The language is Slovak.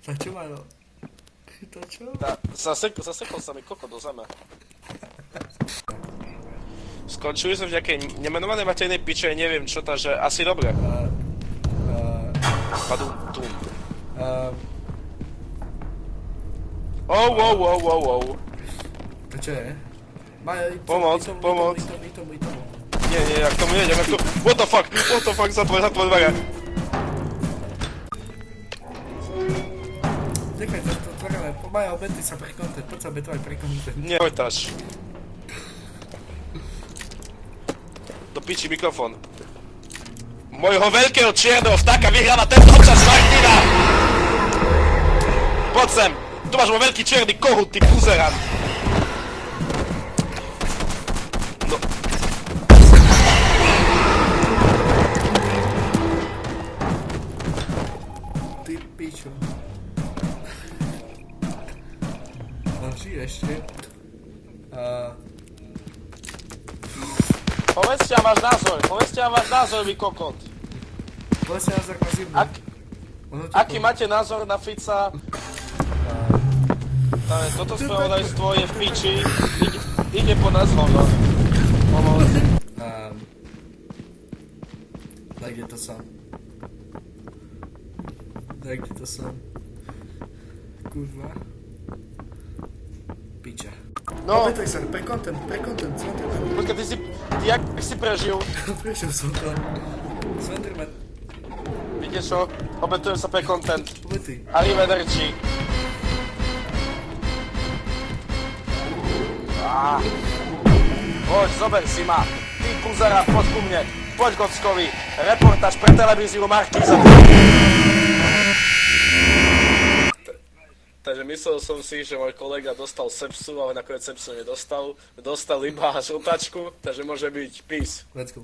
Tak čo Majo? To čo? Zasekol sa mi koko do zeme. Skončili sme v nejakej nemenovanej matejnej piče, neviem čo, takže asi dobre. Padú tu. Oh. To čo je? Majo, Pomoc. tomu. Nie, ja k tomu nejdem, What the fuck, zatvoj dvere. Nechaj to otvorené, Majo, obetuj sa pre content, poď sa obetovať pre content. Neojtáš. Do piči mikrofón. Mojho veľkého čierneho vtáka vyhráva tento občas Martina! Poď sem! Tu máš môj veľký čierny kohút, ty buzeran! No. Ty pičo. No, žij ešte. Povedzte vám váš názor, vy kokot. Povedzte názor na Zimu. Aký máte názor na Fica? Toto spravodajstvo je v piči, ide po nás hovno. Pomoc. Tak kde to som. Kurva. Piča. No, Obetuj sa, pre content, Slenderman. počkaj, ty jak si prežil? Prešiel som to. Slenderman, Viete čo? Obetujem sa pre content. obetuj. Arrivederci. Poď, zober si ma. Ty buzera, poď ku mne. Poď Gockovi. Reportáž pre televíziu Markíza. Takže myslel som si, že môj kolega dostal sepsu, ale nakoniec sepsu nedostal. Dostal iba žltačku, takže môže byť peace. Let's go.